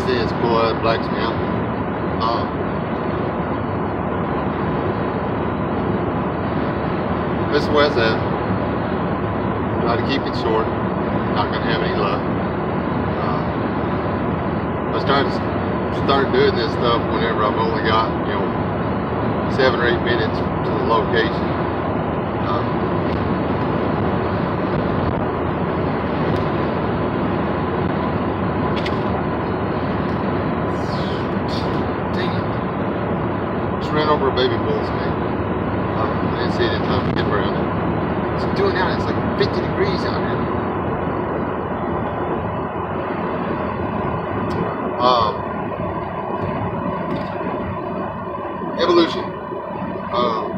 see it's blood, blacks me out. This is Wes F. Try to keep it short. Not gonna have any luck. I started doing this stuff whenever I've only got 7 or 8 minutes to the location. Dang it! Just ran over a baby bull snake. I didn't see it in time to get around it. It's doing now. It's like 50 degrees out here. Evolution of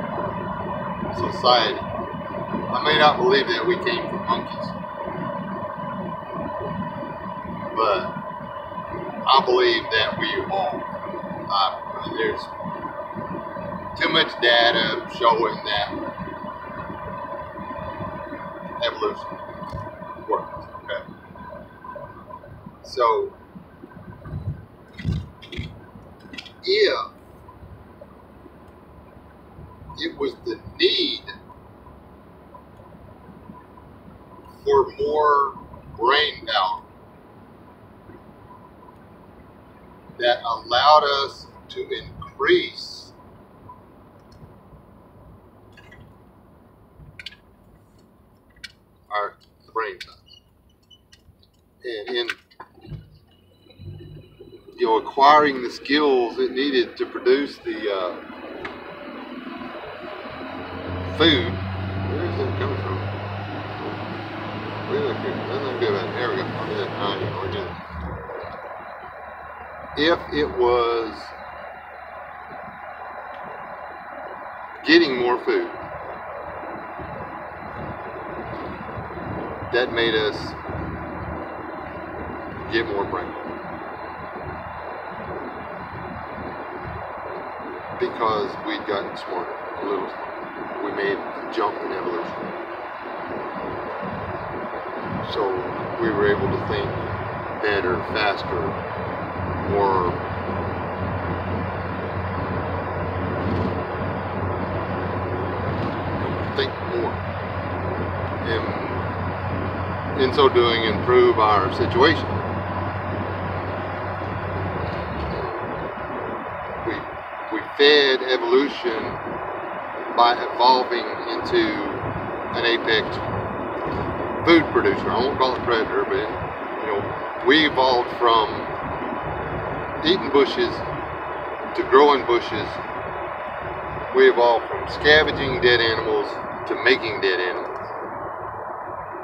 society. I may not believe that we came from monkeys, but I believe that we evolved. There's too much data showing that evolution works. Okay, so if it was the need for more brain power that allowed us to increase our brain size, and in acquiring the skills it needed to produce the food. Where is it coming from? Way up here. Nothing good about it. There we go. If it was getting more food that made us get more brain, because we'd gotten smarter, a little smarter. We made a jump in evolution. So we were able to think better, faster, more think more. And in so doing, improve our situation. We fed evolution by evolving into an apex food producer. I won't call it predator, but we evolved from eating bushes to growing bushes. We evolved from scavenging dead animals to making dead animals.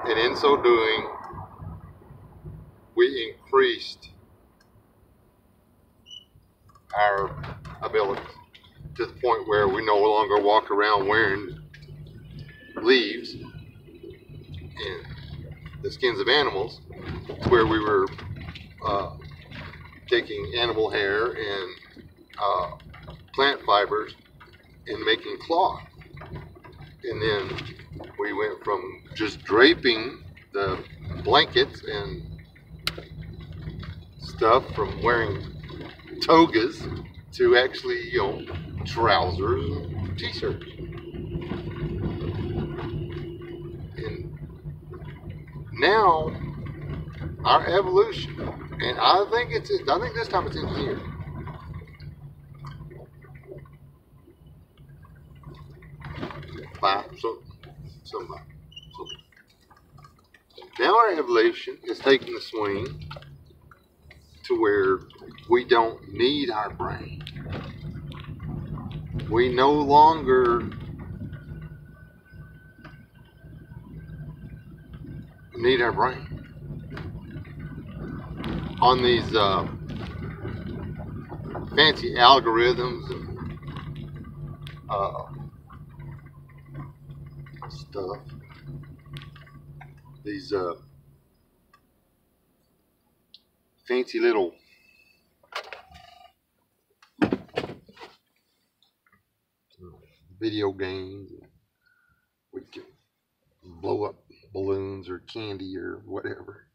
And in so doing, we increased our abilities to the point where we no longer walk around wearing leaves and the skins of animals, where we were taking animal hair and plant fibers and making cloth. And then we went from just draping the blankets and stuff, from wearing togas, to actually, trousers and t-shirts. And now our evolution, and I think this time it's engineered. Somebody. Now our evolution is taking the swing to where we don't need our brain. We no longer need our brain. On these fancy algorithms and stuff, these fancy little video games, we can blow up balloons or candy or whatever.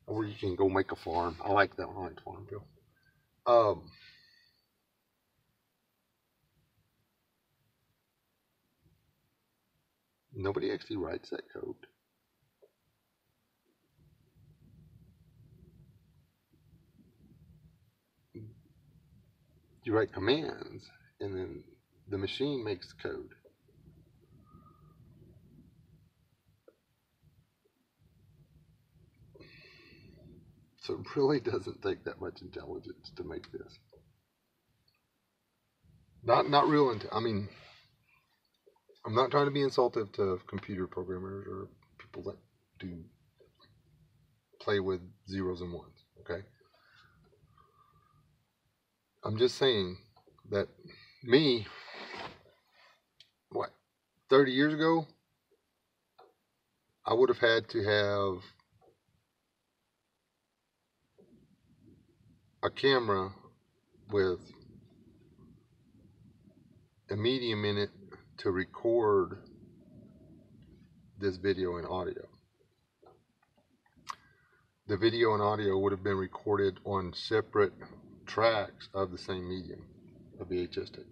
Or you can go make a farm. I like that one. I like Farmville. Nobody actually writes that code. You write commands, and then the machine makes the code. So it really doesn't take that much intelligence to make this. Not real. I mean, I'm not trying to be insultive to computer programmers or people that do play with zeros and ones. Okay. I'm just saying that me, 30 years ago, I would have had to have a camera with a medium in it to record this video and audio. The video and audio would have been recorded on separate tracks of the same medium, a VHS tape.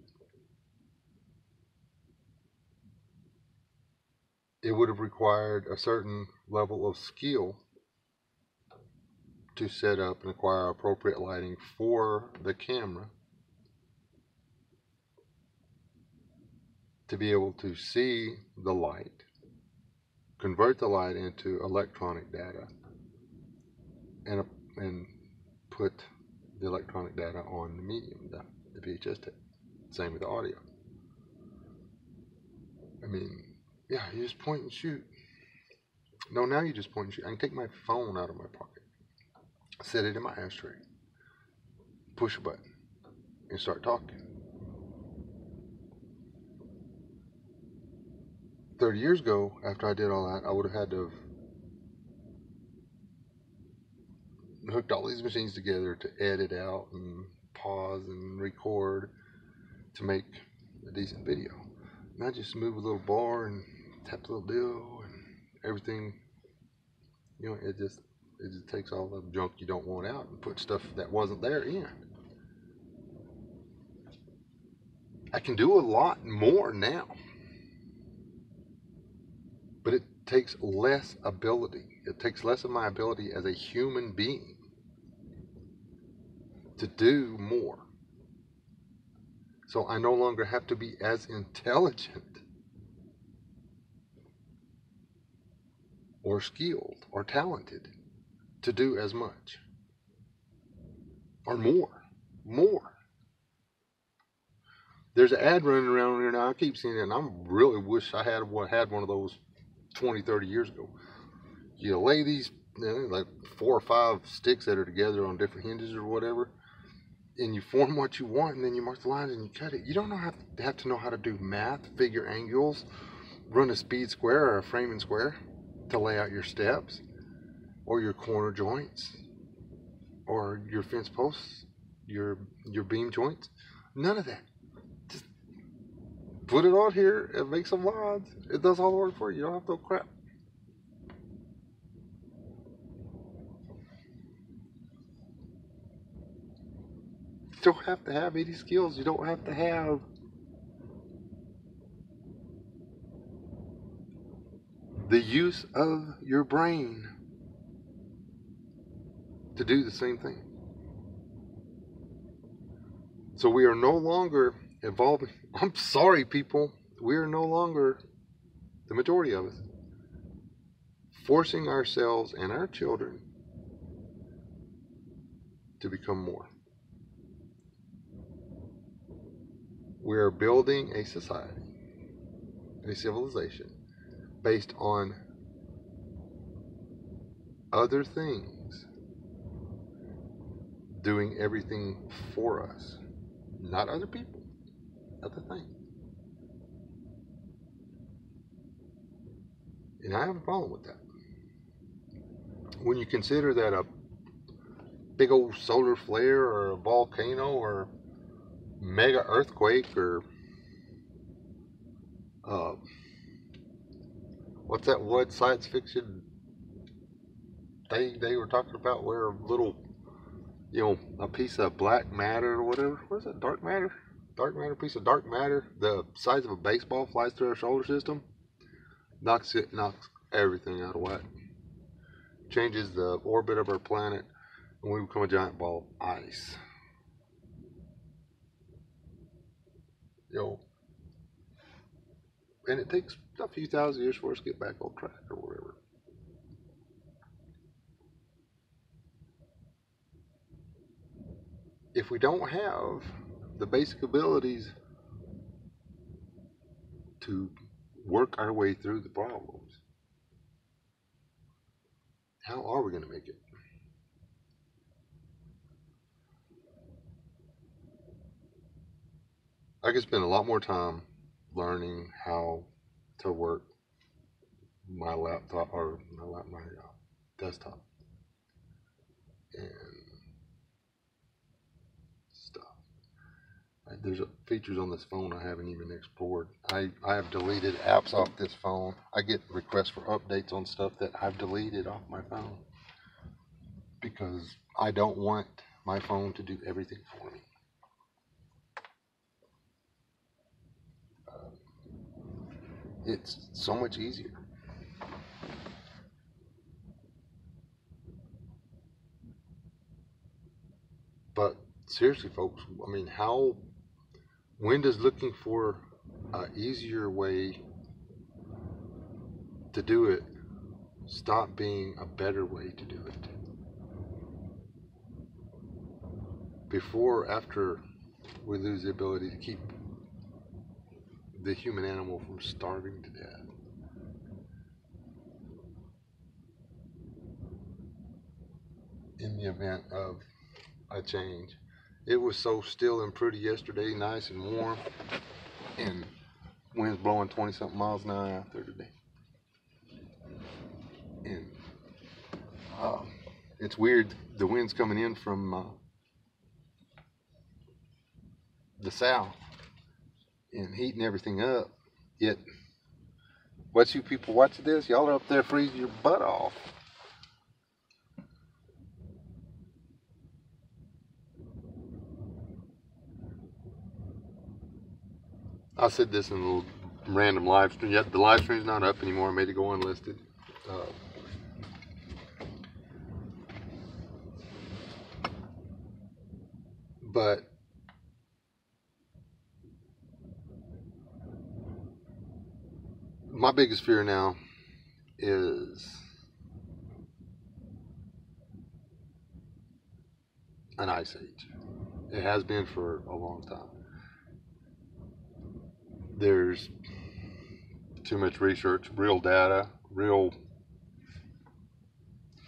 It would have required a certain level of skill to set up and acquire appropriate lighting for the camera to be able to see the light, convert the light into electronic data, and put the electronic data on the medium, the VHS tape. Same with the audio. I mean, yeah, you just point and shoot. No, now you just point and shoot. I can take my phone out of my pocket, set it in my ashtray, push a button, and start talking. 30 years ago, after I did all that, I would have had to have hooked all these machines together to edit out and pause and record to make a decent video. And I just move a little bar and tap a little deal and everything, you know, it just takes all the junk you don't want out and put stuff that wasn't there in. I can do a lot more now, but it takes less ability. It takes less of my ability as a human being to do more. So I no longer have to be as intelligent or skilled or talented to do as much or more. There's an ad running around here now. I keep seeing it, and I really wish I had one of those 20, 30 years ago. You lay these, like 4 or 5 sticks that are together on different hinges or whatever, and you form what you want, and then you mark the lines and you cut it. You don't have to know how to do math, figure angles, run a speed square or a framing square to lay out your steps or your corner joints or your fence posts, your beam joints. None of that. Just put it on here and make some lines. It does all the work for you. You don't have to crap. You don't have to have any skills. You don't have to have the use of your brain to do the same thing. So we are no longer evolving. I'm sorry, people. We are no longer, the majority of us, forcing ourselves and our children to become more. We are building a society, a civilization, based on other things doing everything for us, not other people, other things. And I have a problem with that. When you consider that a big old solar flare or a volcano or mega earthquake or what's that one science fiction they were talking about where a little, a piece of black matter or whatever. What is it? Dark matter? Dark matter, piece of dark matter, the size of a baseball flies through our solar system, knocks everything out of whack, changes the orbit of our planet, and we become a giant ball of ice. And it takes a few thousand years for us to get back on track or whatever. If we don't have the basic abilities to work our way through the problems, how are we going to make it? I could spend a lot more time learning how to work my laptop or my desktop and stuff. There's features on this phone I haven't even explored. I have deleted apps off this phone. I get requests for updates on stuff that I've deleted off my phone because I don't want my phone to do everything for me. It's so much easier. But seriously, folks, I mean, when does looking for an easier way to do it stop being a better way to do it? Before or after we lose the ability to keep the human animal from starving to death? In the event of a change. It was so still and pretty yesterday, nice and warm, and winds blowing 20 something miles an hour out there today. And it's weird, the wind's coming in from the south and heating everything up, yet what you people watching this, y'all are up there freezing your butt off. I said this in a little random live stream. Yet the live stream's not up anymore. I made it go unlisted. But my biggest fear now is an ice age. It has been for a long time. There's too much research, real data, real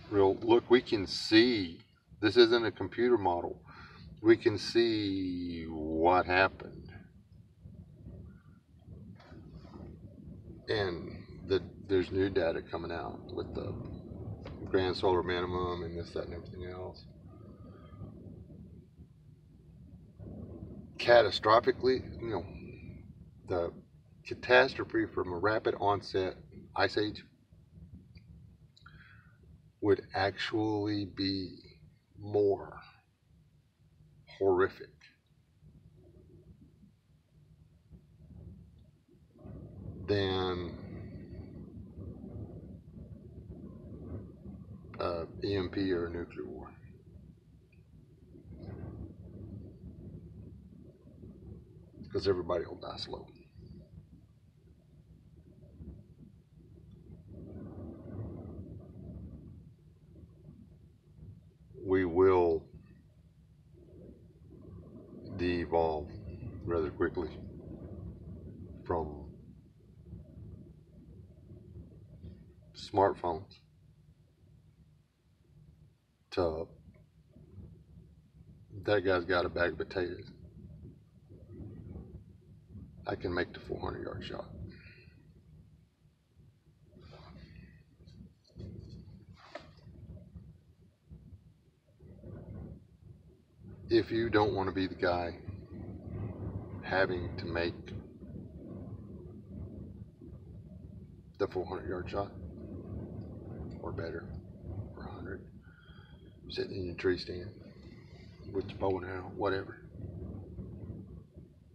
look. We can see, this isn't a computer model. We can see what happened, and there's new data coming out with the grand solar minimum and this, that, and everything else. Catastrophically, the catastrophe from a rapid onset ice age would actually be more horrific than EMP or a nuclear war. Because everybody will die slow. We will de-evolve rather quickly from smartphones to that guy's got a bag of potatoes. I can make the 400-yard shot. If you don't want to be the guy having to make the 400-yard shot or better or 100, sitting in your tree stand with your bow and arrow, whatever.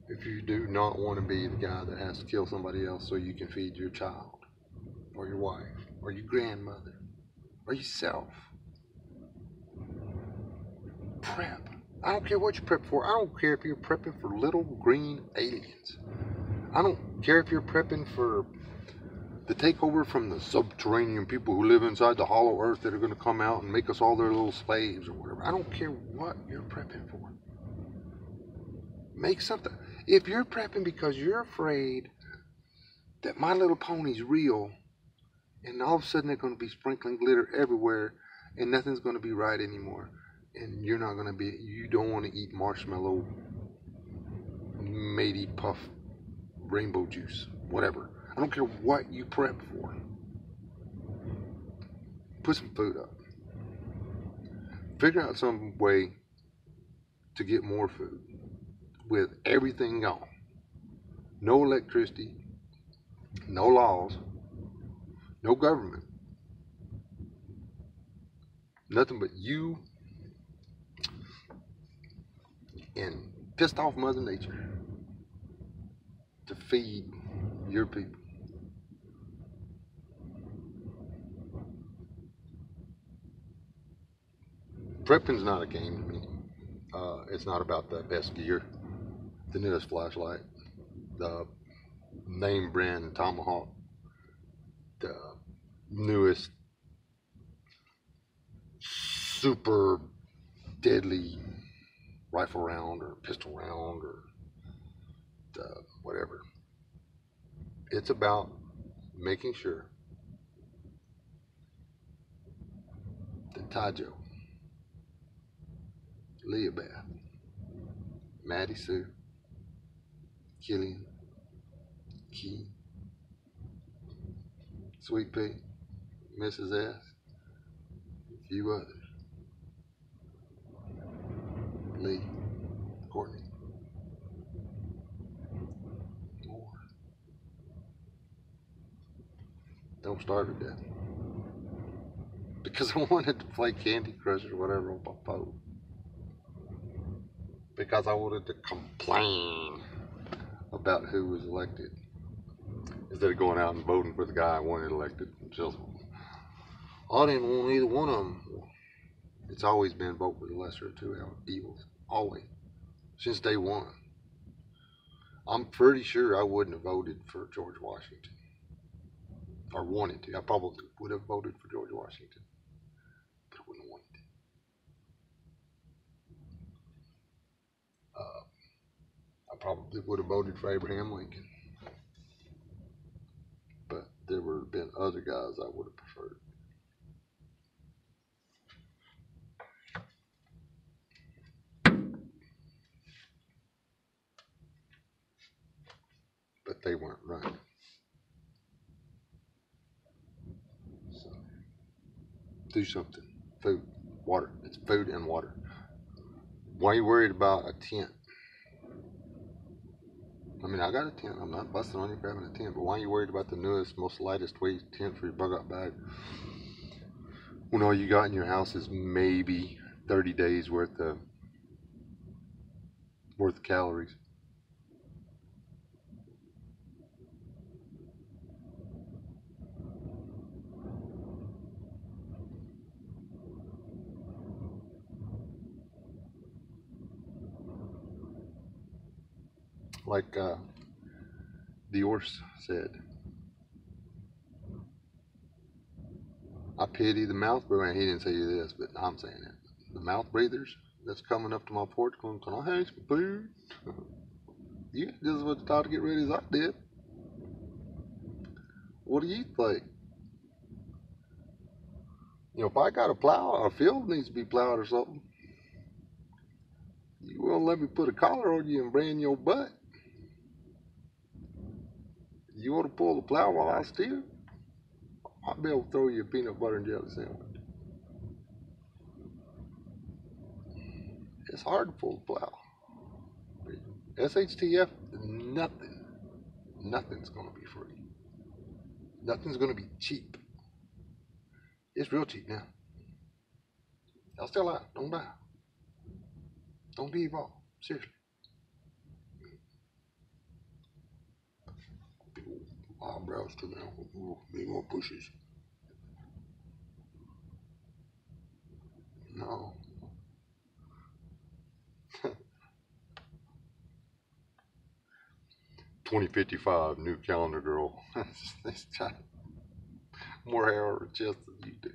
If you do not want to be the guy that has to kill somebody else so you can feed your child, or your wife, or your grandmother, or yourself, prep. I don't care what you prep for. I don't care if you're prepping for little green aliens. I don't care if you're prepping for the takeover from the subterranean people who live inside the hollow earth that are going to come out and make us all their little slaves or whatever. I don't care what you're prepping for. Make something. If you're prepping because you're afraid that My Little Pony's real and all of a sudden they're going to be sprinkling glitter everywhere and nothing's going to be right anymore, and you don't want to eat marshmallow, matey puff, rainbow juice, whatever. I don't care what you prep for. Put some food up. Figure out some way to get more food with everything gone. No electricity, no laws, no government. Nothing but you and pissed off Mother Nature to feed your people. Prepping's not a game to me. It's not about the best gear, the newest flashlight, the name brand tomahawk, the newest super deadly rifle round or pistol round or whatever. It's about making sure that Tajo, Leah Beth, Maddie Sue, Killian, Key, Sweet Pea, Mrs. S, a few others, Lee, Courtney, more. Don't starve to death. Because I wanted to play Candy Crush or whatever on my phone. Because I wanted to complain about who was elected instead of going out and voting for the guy I wanted elected. Just, I didn't want either one of them. It's always been vote for the lesser of two evils. Always. Since day one. I'm pretty sure I wouldn't have voted for George Washington. Or wanted to. I probably would have voted for George Washington. But I wouldn't have wanted to. I probably would have voted for Abraham Lincoln. But there would have been other guys I would have preferred. But they weren't running. So, do something. Food, water. It's food and water. Why are you worried about a tent? I mean, I got a tent. I'm not busting on you for having a tent, but why are you worried about the newest, most lightest weight tent for your bug out bag when all you got in your house is maybe 30 days worth of calories? Like Diorce said, I pity the mouth breather. He didn't say this, but I'm saying it. The mouth breathers that's coming up to my porch going, can I have some food? You just as much time to get ready as I did. What do you think? You know, if I got a plow, a field needs to be plowed or something, you won't let me put a collar on you and brand your butt. You want to pull the plow while I steer? I'll be able to throw you a peanut butter and jelly sandwich. It's hard to pull the plow. SHTF, nothing's going to be free. Nothing's going to be cheap. It's real cheap now. Y'all still alive. Don't die. Don't devolve. Seriously. Big old eyebrows coming out. Ooh, big old bushes. No. 2055, new calendar girl. This got more hair on her chest than you do.